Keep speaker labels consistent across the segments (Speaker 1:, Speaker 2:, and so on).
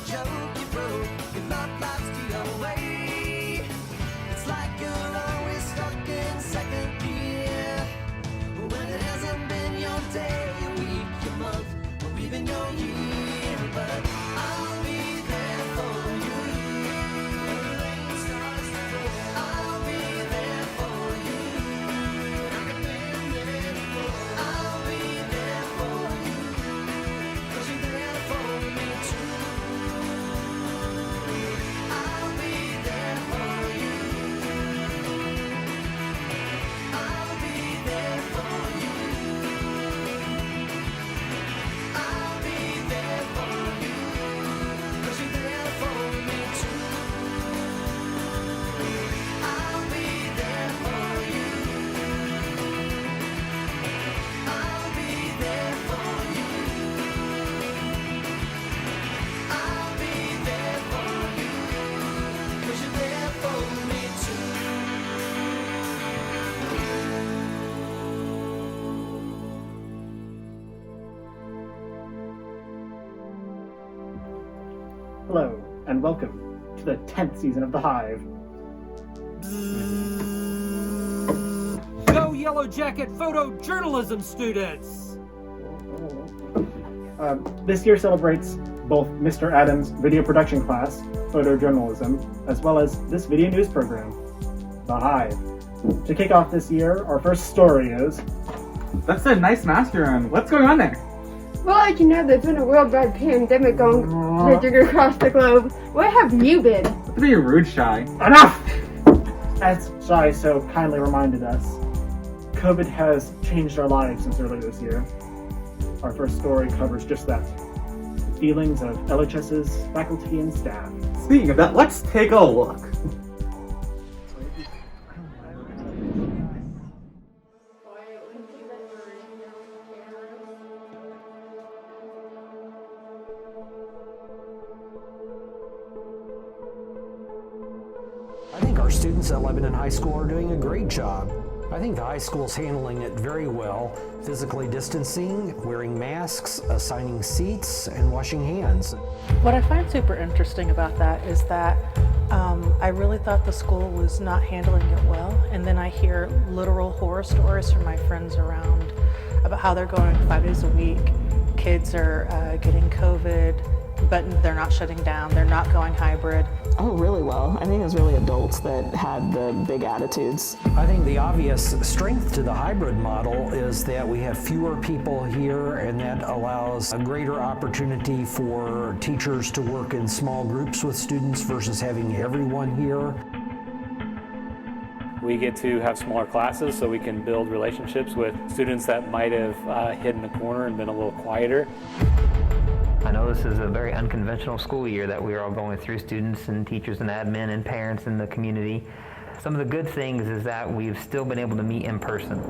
Speaker 1: joke you broke, your love life's the other way. It's like you're always stuck in second gear, when it hasn't been your day, your week, your month, or even your year. But I'll be there for you when the rain starts to fall. I'll be there for you. I've been there before. I'll be there for you, 'cause you're there for me too. I'll be there for you. I'll be there for you. I'll be there for you, 'cause you're there for me too. I'll be there for you. I'll be there for you. I'll be there for you, 'cause you're there for me too.
Speaker 2: Hello, and welcome to the 10th season of The Hive.
Speaker 3: Go Yellow Jacket Photojournalism students!
Speaker 2: This year celebrates both Mr. Adams' video production class, Photojournalism, as well as this video news program, The Hive. To kick off this year, our first story is...
Speaker 4: That's a nice mask you're on. What's going on there?
Speaker 5: Well, as you know, there's been a worldwide pandemic raging across the globe. Where have you been?
Speaker 4: Not to be rude, Shy.
Speaker 2: Enough! As Shai so kindly reminded us, COVID has changed our lives since earlier this year. Our first story covers just that. The feelings of LHS's faculty and staff.
Speaker 4: Speaking of that, let's take a look.
Speaker 6: I think our students at Lebanon High School are doing a great job. I think the high school's handling it very well, physically distancing, wearing masks, assigning seats, and washing hands.
Speaker 7: What I find super interesting about that is that I really thought the school was not handling it well, and then I hear literal horror stories from my friends around about how they're going 5 days a week. Kids are getting COVID, but they're not shutting down, they're not going hybrid.
Speaker 8: Oh, really well. I think it was really adults that had the big attitudes.
Speaker 6: I think the obvious strength to the hybrid model is that we have fewer people here, and that allows a greater opportunity for teachers to work in small groups with students versus having everyone here.
Speaker 9: We get to have smaller classes so we can build relationships with students that might have hidden a corner and been a little quieter.
Speaker 10: I know this is a very unconventional school year that we are all going through, students and teachers and admin and parents in the community. Some of the good things is that we've still been able to meet in person.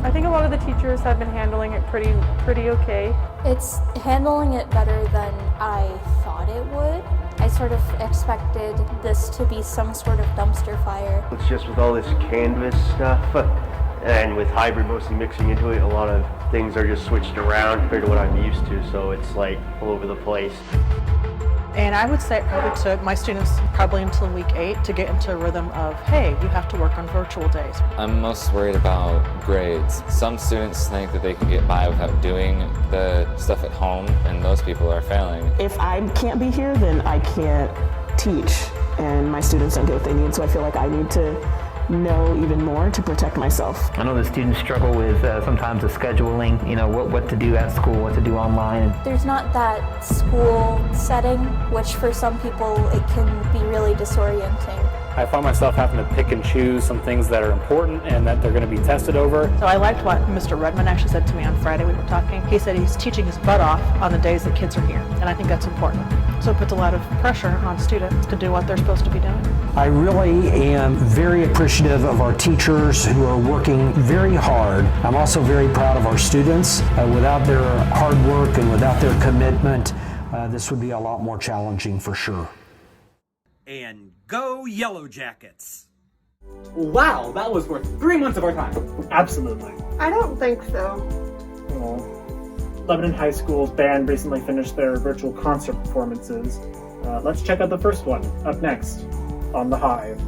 Speaker 11: I think a lot of the teachers have been handling it pretty okay.
Speaker 12: It's handling it better than I thought it would. I sort of expected this to be some sort of dumpster fire.
Speaker 13: It's just with all this Canvas stuff and with hybrid mostly mixing into it, a lot of things are just switched around compared to what I'm used to, so it's like all over the place.
Speaker 7: And I would say it probably took my students probably until week 8 to get into a rhythm of, hey, you have to work on virtual days.
Speaker 14: I'm most worried about grades. Some students think that they can get by without doing the stuff at home, and those people are failing.
Speaker 8: If I can't be here, then I can't teach, and my students don't get what they need, so I feel like I need to know even more to protect myself.
Speaker 10: I know the students struggle with sometimes the scheduling, you know, what to do at school, what to do online.
Speaker 12: There's not that school setting, which for some people it can be really disorienting.
Speaker 9: I find myself having to pick and choose some things that are important and that they're going to be tested over.
Speaker 7: So I liked what Mr. Redmond actually said to me on Friday. We were talking. He said he's teaching his butt off on the days that kids are here, and I think that's important. So it puts a lot of pressure on students to do what they're supposed to be doing.
Speaker 6: I really am very appreciative of our teachers who are working very hard. I'm also very proud of our students. Without their hard work and without their commitment, this would be a lot more challenging for sure.
Speaker 3: And go Yellow Jackets!
Speaker 4: Wow, that was worth 3 months of our time.
Speaker 2: Absolutely.
Speaker 5: I don't think so.
Speaker 2: Lebanon High School's band recently finished their virtual concert performances. Let's check out the first one, up next, on the Hive.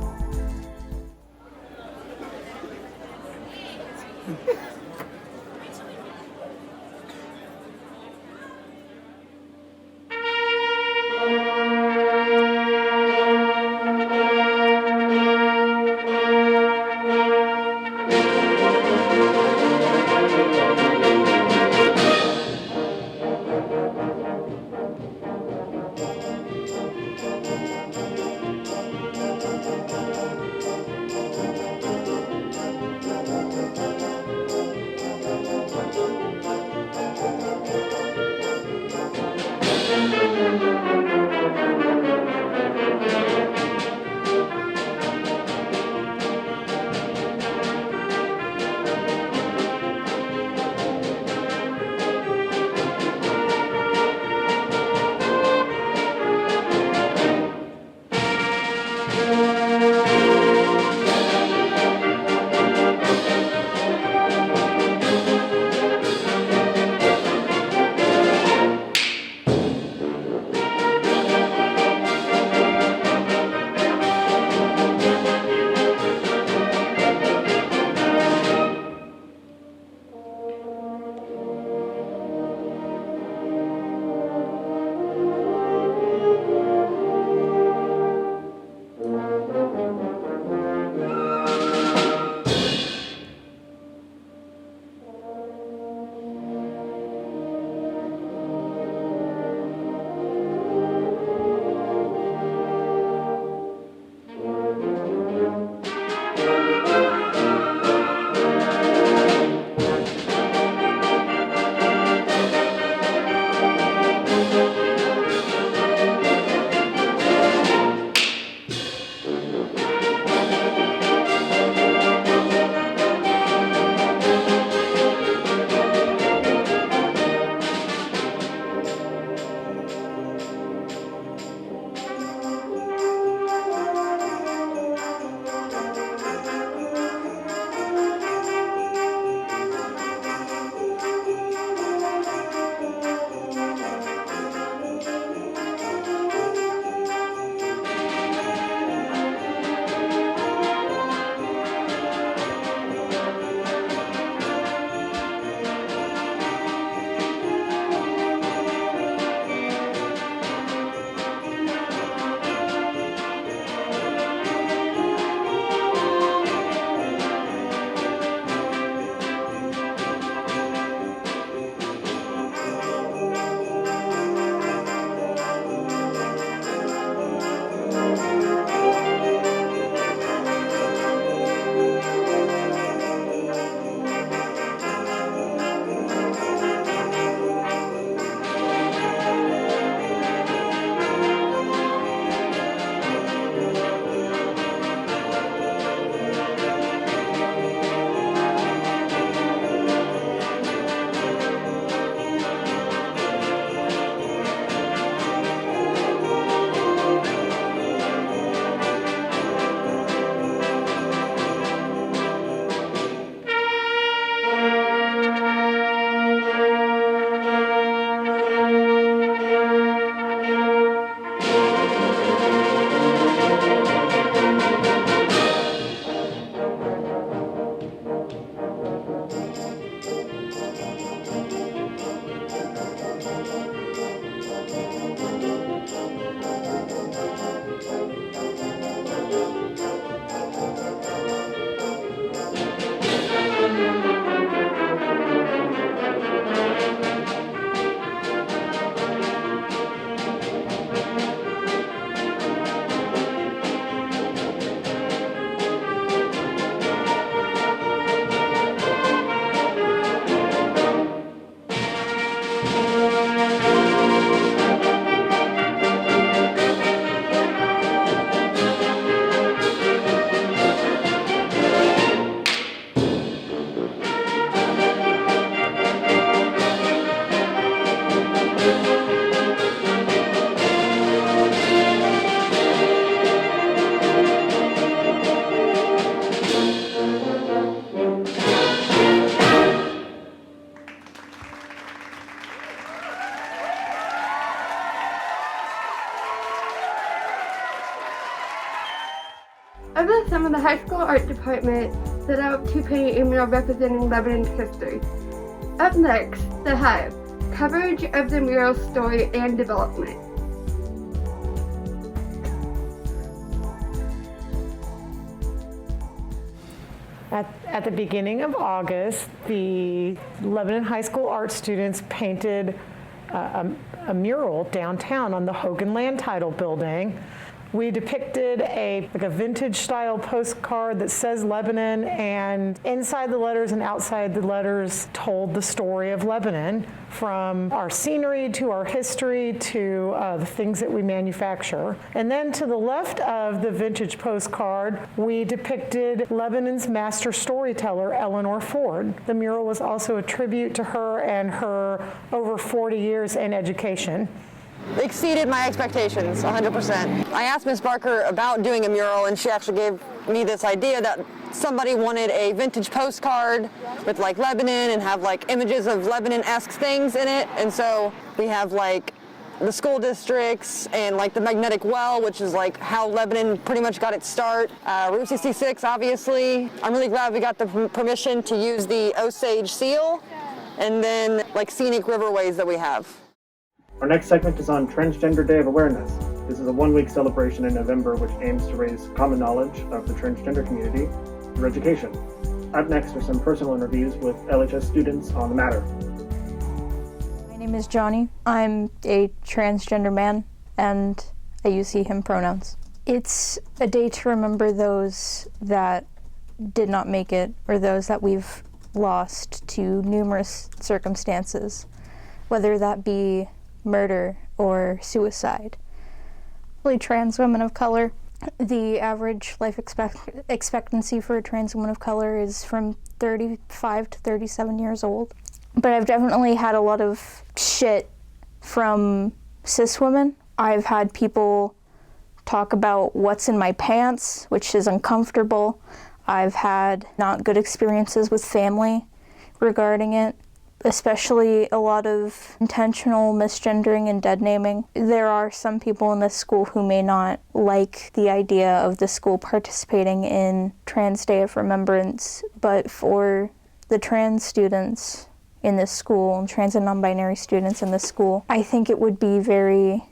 Speaker 5: Of the summer, the high school art department set out to paint a mural representing Lebanon's history. Up next, the Hive, coverage of the mural's story and development.
Speaker 15: At the beginning of August, the Lebanon High School art students painted a mural downtown on the Hogan Land Title building. We depicted a vintage style postcard that says Lebanon, and inside the letters and outside the letters told the story of Lebanon, from our scenery to our history to the things that we manufacture. And then to the left of the vintage postcard, we depicted Lebanon's master storyteller, Eleanor Ford. The mural was also a tribute to her and her over 40 years in education.
Speaker 16: Exceeded my expectations, 100%. I asked Ms. Barker about doing a mural, and she actually gave me this idea that somebody wanted a vintage postcard with like Lebanon and have like images of Lebanon-esque things in it. And so we have like the school districts and like the magnetic well, which is like how Lebanon pretty much got its start. Route 66, obviously. I'm really glad we got the permission to use the Osage seal, and then like scenic riverways that we have.
Speaker 2: Our next segment is on Transgender Day of Awareness. This is a one-week celebration in November which aims to raise common knowledge of the transgender community through education. Up next are some personal interviews with LHS students on the matter.
Speaker 17: My name is Johnny. I'm a transgender man, and I use he, him pronouns. It's a day to remember those that did not make it, or those that we've lost to numerous circumstances, whether that be murder or suicide. Really, trans women of color, the average life expectancy for a trans woman of color is from 35 to 37 years old. But I've definitely had a lot of shit from cis women. I've had people talk about what's in my pants, which is uncomfortable. I've had not good experiences with family regarding it, especially a lot of intentional misgendering and dead naming. There are some people in this school who may not like the idea of the school participating in Trans Day of Remembrance, but for the trans students in this school, and trans and non-binary students in this school, I think it would be very,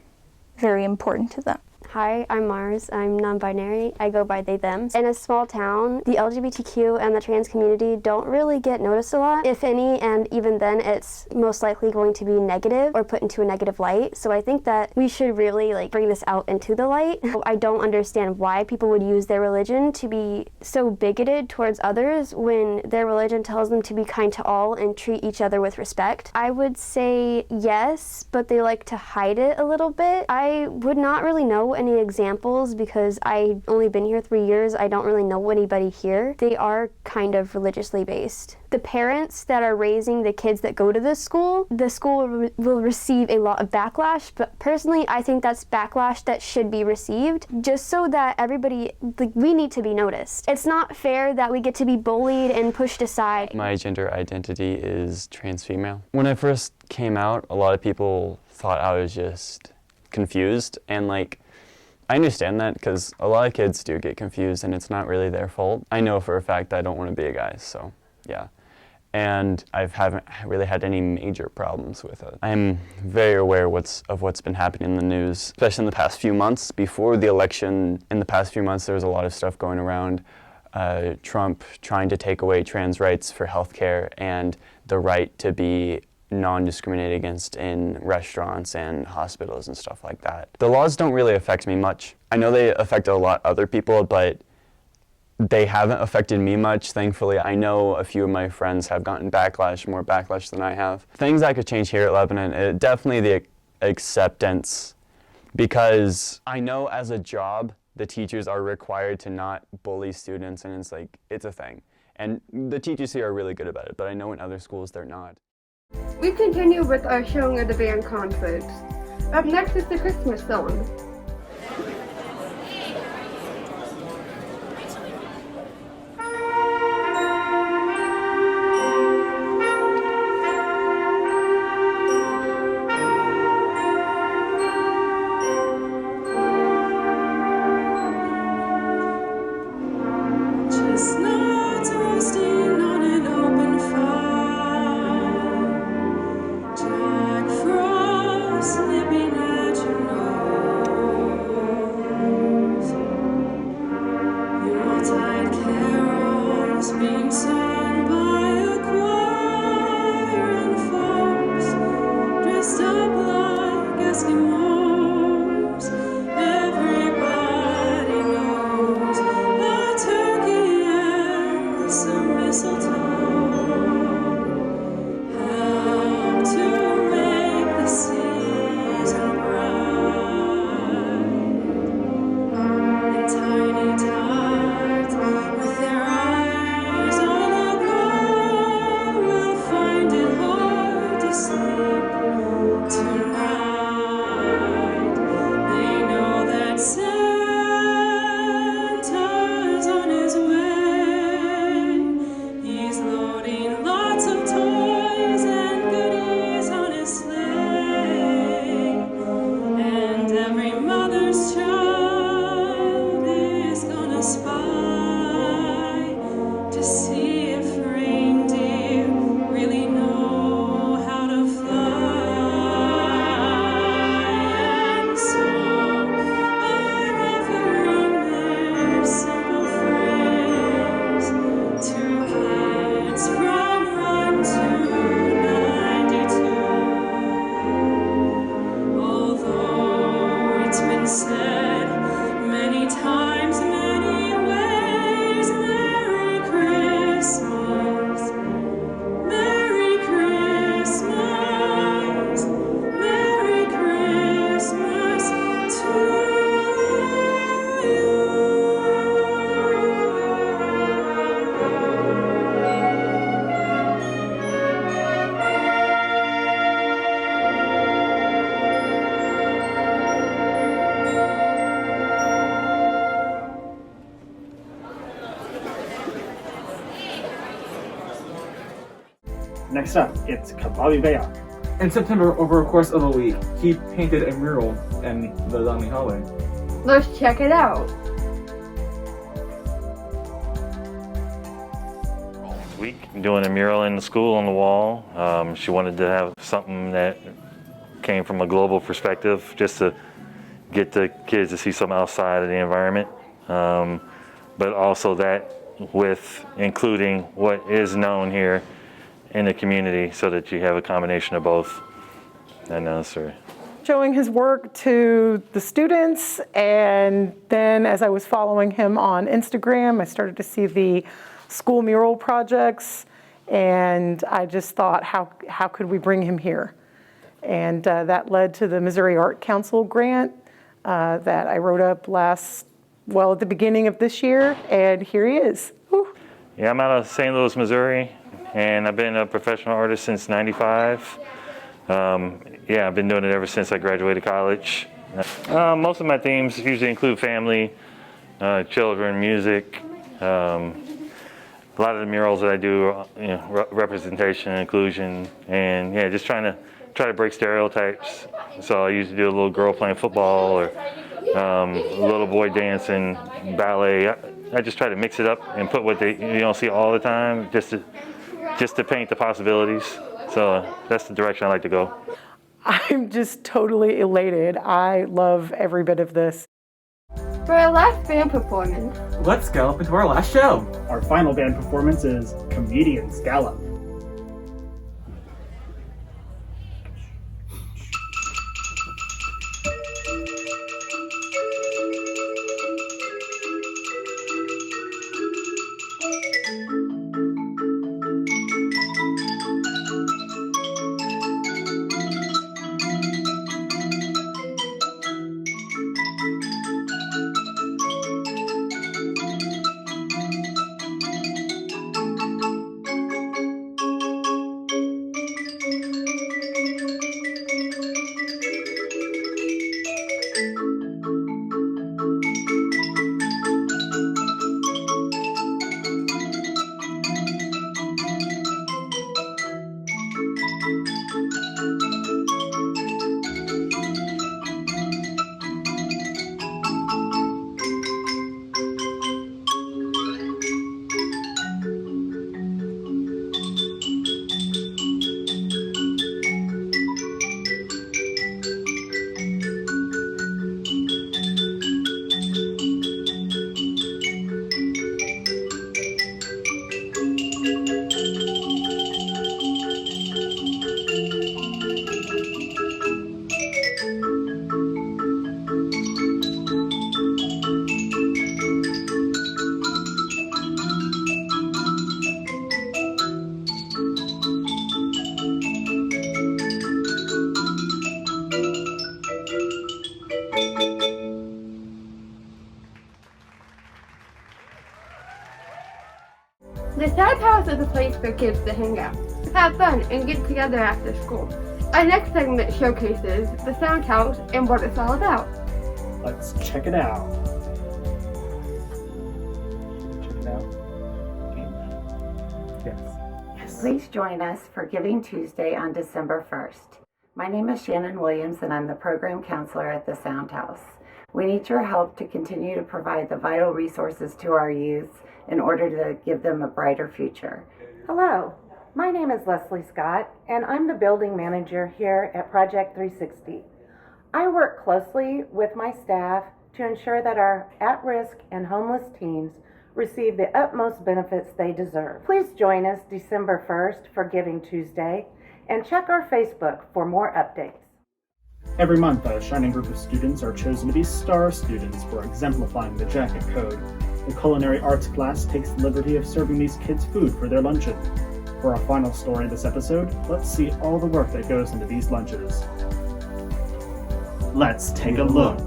Speaker 17: very important to them.
Speaker 18: Hi, I'm Mars. I'm non-binary. I go by they, them. In a small town, the LGBTQ and the trans community don't really get noticed a lot, if any, and even then it's most likely going to be negative or put into a negative light. So I think that we should really bring this out into the light. I don't understand why people would use their religion to be so bigoted towards others when their religion tells them to be kind to all and treat each other with respect. I would say yes, but they like to hide it a little bit. I would not really know any examples because I've only been here 3 years. I don't really know anybody here. They are kind of religiously based. The parents that are raising the kids that go to this school, the school will receive a lot of backlash, but personally I think that's backlash that should be received just so that everybody, we need to be noticed. It's not fair that we get to be bullied and pushed aside.
Speaker 19: My gender identity is trans female. When I first came out, a lot of people thought I was just confused, and I understand that because a lot of kids do get confused and it's not really their fault. I know for a fact that I don't want to be a guy, so yeah. And I haven't really had any major problems with it. I'm very aware of what's been happening in the news, especially in the past few months. Before the election, in the past few months, there was a lot of stuff going around. Trump trying to take away trans rights for healthcare and the right to be non-discriminated against in restaurants and hospitals and stuff like that. The laws don't really affect me much. I know they affect a lot other people, but they haven't affected me much, thankfully. I know a few of my friends have gotten more backlash than I have. Things I could change here at Lebanon, definitely the acceptance, because I know as a job, the teachers are required to not bully students, and it's a thing. And the teachers here are really good about it, but I know in other schools they're not.
Speaker 5: We continue with our showing of the band concerts. Up next is the Christmas song.
Speaker 1: Yuletide carols being sung by a choir and folks dressed up like Eskimos. Everybody knows the turkey and some mistletoe help to make the season bright. And tiny tots with their eyes on the ground will find it hard to sleep tonight. They know that Santa's on his way. He's loading lots of toys and goodies on his sleigh. And every mother's child is gonna spy to see if reindeer really know how to fly. And so, by reveling their simple phrase, two cats from 1 to 92. Although it's been said many times, many ways, Merry Christmas, Merry Christmas, Merry Christmas to you.
Speaker 2: Next up, it's Kababi Beya.
Speaker 4: In September, over a course of a week, he painted a mural in the Zami hallway.
Speaker 5: Let's check it out.
Speaker 20: Week doing a mural in the school on the wall. She wanted to have something that came from a global perspective, just to get the kids to see something outside of the environment, but also that with including what is known here in the community, so that you have a combination of both. Not necessary.
Speaker 15: Showing his work to the students, and then as I was following him on Instagram, I started to see the school mural projects, and I just thought, how could we bring him here? And that led to the Missouri Art Council grant that I wrote up at the beginning of this year, and here he is. Whew.
Speaker 20: Yeah, I'm out of St. Louis, Missouri, and I've been a professional artist since '95. Yeah, I've been doing it ever since I graduated college. Most of my themes usually include family, children, music. A lot of the murals that I do are, representation, inclusion, and yeah, just try to break stereotypes. So I usually do a little girl playing football, or a little boy dancing, ballet. I just try to mix it up and put what you don't see all the time, just to paint the possibilities. So that's the direction I like to go.
Speaker 15: I'm just totally elated. I love every bit of this.
Speaker 5: For our last band performance,
Speaker 4: Let's gallop into our last show.
Speaker 2: Our final band performance is Comedians Gallop.
Speaker 5: The Sound House is a place for kids to hang out, have fun, and get together after school. Our next segment showcases the Sound House and what it's all about.
Speaker 2: Let's check it out. Check it out. Okay. Yes.
Speaker 21: Please join us for Giving Tuesday on December 1st. My name is Shannon Williams and I'm the program counselor at the Sound House. We need your help to continue to provide the vital resources to our youth in order to give them a brighter future.
Speaker 22: Hello, my name is Leslie Scott and I'm the building manager here at Project 360. I work closely with my staff to ensure that our at-risk and homeless teens receive the utmost benefits they deserve. Please join us December 1st for Giving Tuesday and check our Facebook for more updates.
Speaker 2: Every month, a shining group of students are chosen to be star students for exemplifying the jacket code. The culinary arts class takes the liberty of serving these kids food for their luncheon. For our final story this episode, let's see all the work that goes into these lunches. Let's take a look.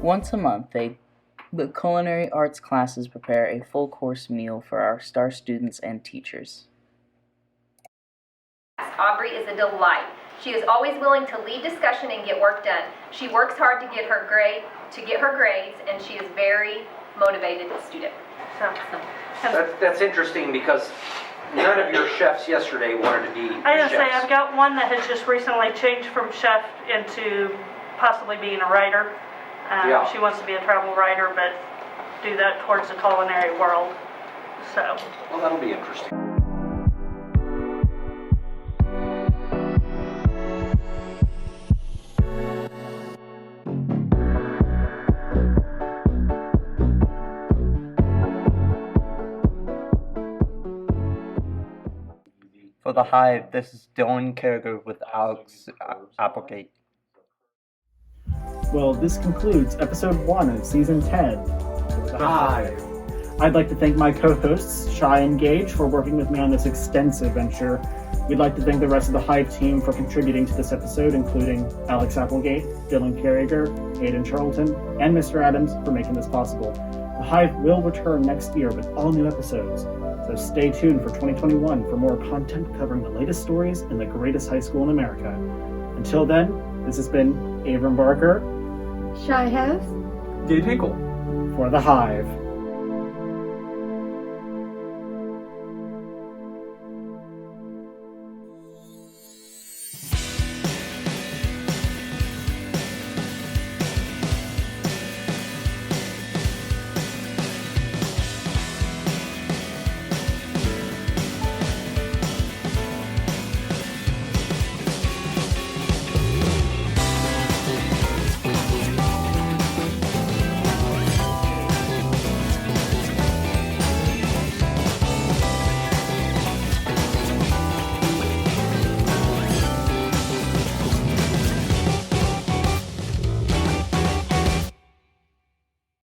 Speaker 23: Once a month, the culinary arts classes prepare a full course meal for our star students and teachers.
Speaker 24: Aubrey is a delight. She is always willing to lead discussion and get work done. She works hard to get her grades, and she is very motivated student.
Speaker 25: That's interesting because none of your chefs yesterday wanted to be
Speaker 26: I was
Speaker 25: chefs.
Speaker 26: going to say, I've got one that has just recently changed from chef into possibly being a writer.
Speaker 25: Yeah.
Speaker 26: She wants to be a travel writer, but do that towards the culinary world. So.
Speaker 25: Well, that'll be interesting.
Speaker 27: For the Hive, this is Dylan Carragher with Alex Applegate.
Speaker 2: Well, this concludes episode 1 of season 10 of The Hive. I'd like to thank my co-hosts, Shy and Gage, for working with me on this extensive venture. We'd like to thank the rest of the Hive team for contributing to this episode, including Alex Applegate, Dylan Carragher, Hayden Charlton, and Mr. Adams for making this possible. The Hive will return next year with all new episodes, so stay tuned for 2021 for more content covering the latest stories in the greatest high school in America. Until then, this has been Abram Barker,
Speaker 5: Shy House,
Speaker 4: Gage Hinkle,
Speaker 2: for The Hive.